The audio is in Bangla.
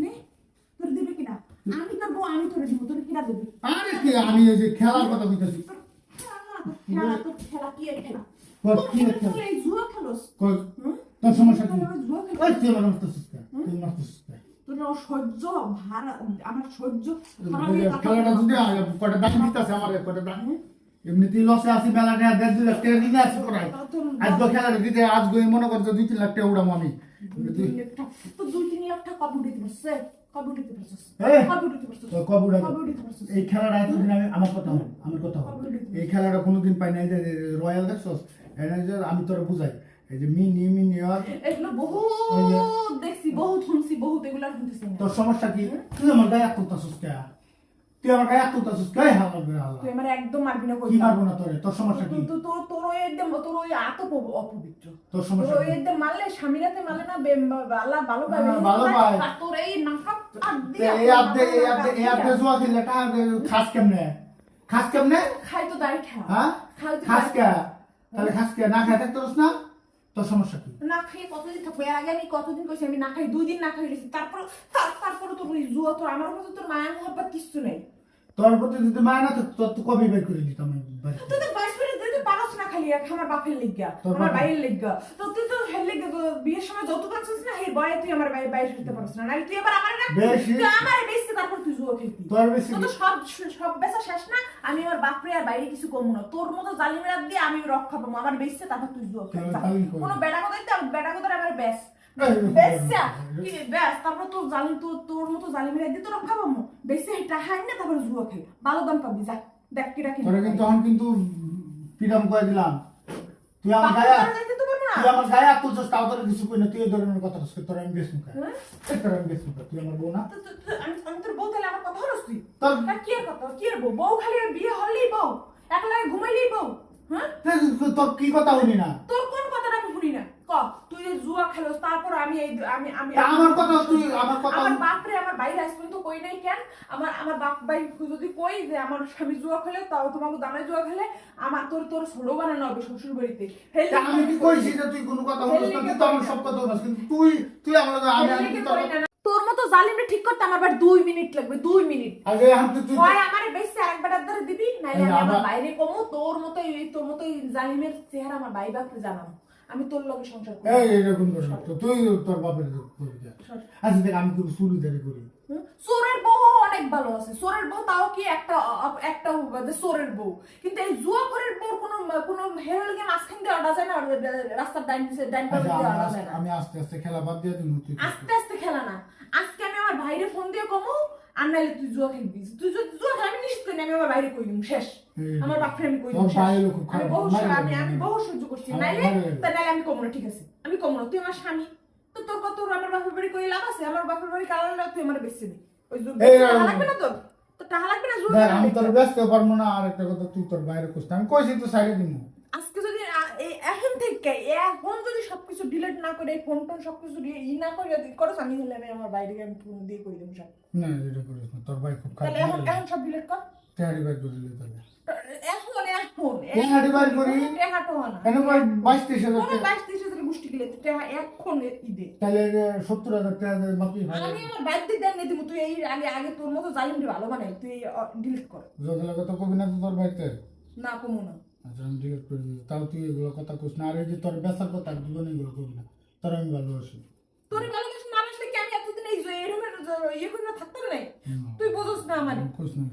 নে তোর দিবে কিনা আমি তোর বউ আমি তোরে দিব তোর কিনা দিবি আরে কি আমি এই যে খেলার কথা কইতাছি খেলা তো খেলা কি এর খেলা কই কি তোর এই জুয়া খেলোস কই তোর সমস্যা কি জুয়া খেলোস ওই তুই আমার মারতেছিস কে তুই মারতেছিস কে তোর সহ্য ভাড়া আমার সহ্য খেলাটা যদি কটা দাম দিতেছে আমার কটা দাম এমনিতেই লসে আছি মেলাটা 1.5 লাখ টাকা দিতে আসি করাই আজকে খেলাটা দিতে আজকে মনে করছে 2-3 লাখ টাকা উড়াবো আমি তো 2-3 লাখ টাকা কবে দিতে পারছিস কবে দিতে পারছিস কবে দিতে পারছিস কবে দিতে পারছিস এই খেলাটা এতদিন আমি আমার কথা এই খেলাটা কোনোদিন পাই নাই যে রয়্যাল দেখছস এটা যে আমি তোরা বুঝাই এই যে মিনি আর এগুলো বহুত দেখছি বহুত শুনছি বহুত এগুলা শুনতেছি তোর সমস্যা কি তুই আমার গায়ে হাত তুলতাছিস কে তুই আমার গায়ে হাত তুলতাছিস কে হাল্লা করে হাল্লা তুই আমার একদম মারবি না কই কি মারবো না তোরে তোর সমস্যা কি তোর ওই একদম তোর ওই আত অপবিত্র তোর সমস্যা ওই একদম মারলে স্বামীরাতে মারলে না আল্লাহ ভালো পাবে ভালো পায় আর তোর এই নাফাক এই আপদে জুয়া খেললে টা খাস কেমনে খাই তো দাই খা হ্যাঁ খাস কে তাহলে খাস কে না খাই থাকতোস না তোর সমস্যা কি না খাই কতদিন থাকবো এর আগে আমি কতদিন কইছি আমি না খাই 2 দিন না খাই রইছি তারপর তোর ওই জুয়া তোর আমার মতো তোর মায়া মোহাব্বত কিছু নেই তোর প্রতি যদি মায়া না তো তুই কবে বের করে দিতাম তুই তো বাইশ মিনিট দিতে পারছ না খালি আমার বাপের লিগা আমার বাইরের লিগা তো তুই তো হেল লিগা বিয়ের সময় যত পারছিস না এই বয়ে তুই আমার বাইরে দিতে পারছ না নাহলে তুই আবার আমার না তুই আমার বেশি তারপর তুই জুয়া খেলতি তোর বেশি তো সব বেচা শেষ না আমি আমার বাপরে আর বাইরে কিছু কম না তোর মতো জালিম রাত দিয়ে আমি রক্ষা পাবো আমার বেশি তারপর তুই জুয়া খেলতি কোনো বেটা কথা আমার বেশ বেশা কি বেশ তারপর তোর জালিম তোর মতো জালিম রাত দিয়ে তো রক্ষা পাবো বেশি এটা হাই না তারপর জুয়া খেল ভালো দাম পাবি যা দেখ কিরা কি তোরে কিন্তু ফ্রিডম করে দিলাম তুই আমার গায়ে হাত তুলছিস তাও তোর কিছু কই না তুই এই ধরনের কথা বলছিস তোর আমি বেশ মুখা তুই আমার বউ না আমি তোর বউ তাহলে আমার কথা হলো তুই তোর কি এর কথা কি এর বউ খালি বিয়ে হলেই বউ একলা ঘুমাইলেই বউ হ্যাঁ তোর কি কথা শুনি না তোর কোন কথাটা আমি শুনি না ক তুই যে জুয়া খেলোস তারপর আমি আমার কথা তুই আমার কথা আমার বাপরে আমার বাইরে আজ পর্যন্ত কই নাই কেন আমার বাপ ভাই যদি কই যে আমার স্বামী জুয়া খেলে তাও তোমাকে দামে জুয়া খেলে আমার তোর ছোট বানানো হবে শ্বশুর বাড়িতে আমি কি কইছি যে তুই কোনো কথা বলিস না তুই তো আমার সব কথা বলিস কিন্তু তুই আমার তোর মতো জালিমরে ঠিক করতে আমার বার 2 মিনিট লাগবে 2 মিনিট আগে তুই হয় আমারে বেশি আরেকবার ধরে দিবি নাইলে আমি আমার বাইরে কমু তোর মতো জালিমের চেহারা আমার ভাই বাপরে জানাবো আমি তোর লগে সংসার করব এই এরকম করিস তুই তোর বাপের করবি আচ্ছা দেখ আমি খুব সুবিধারে করি সোরের বউ অনেক ভালো আছে সোরের বউ তাও কি একটা সোরের বউ কিন্তু এই জুয়া ঘরের বউ কোনো হেরোলকে মাঝখান দিয়ে অর্ডার যায় না রাস্তার ডাইন পাশে দিয়ে অর্ডার যায় না আমি আস্তে আস্তে খেলা বাদ দিয়ে দিই তুই আস্তে খেলা না আজকে আমি আমার ভাইরে ফোন দিয়ে কমু আর নাইলে তুই জুয়া খেলবি তুই যদি জুয়া খেলা আমি নিশ্চিত করি আমি আমার বাইরে কই দিম শেষ আমার বাপরে আমি কই দিম আমি বহু সহ্য করছি নাইলে আমি কমু না ঠিক আছে আমি কমু না তুই আমার স্বামী তো তোর কত আমার বাপের বাড়ি কই লাভ আছে আমার বাপের বাড়ি কালার তুই আমার বেশি দি ওই টাকা লাগবে না তোর তো টাকা লাগবে না জুয়া আমি তোর ব্যস্ত পারবো না আর একটা কথা তুই তোর বাইরে কষ্ট আমি কইছি তো সাইডে দিমু আজকে যদি এখন থেকে এখন যদি সবকিছু ডিলিট না করে ফোন সবকিছু না করে যদি করছ আমি হলে আমি আমার বাইরে আমি ফোন দিয়ে কই দেব সব না এটা করিস না তোর ভাই খুব খারাপ তাহলে এখন সব ডিলিট কর তেহারি বাইর করে দিলে তাহলে এখন তেহারি বাইর করি টেহাটো না কেন 22-23 হাজার 22-23 হাজার গোষ্ঠী গেলে টেহা এখন ঈদে তাহলে 70,000 টাকা বাকি ভাই আমি আমার বাইক দিয়ে দেন দিমু তুই এই আগে তোর মতো জালিমটি ভালো বানাই তুই ডিলিট কর যতলা কথা কবি না তোর ভাইতে না কমু না আচ্ছা আমি ডিলিট করে দিই তাও তুই এগুলো কথা কইস না আর এই যে তোর বেসার কথা জীবনে এগুলো করবি না তোর আমি ভালোবাসি তোর ভালোবাসি না আসলে কি আমি এতদিন এই এরকম ইয়ে করে থাকতাম না তুই বুঝছ না আমার কইস না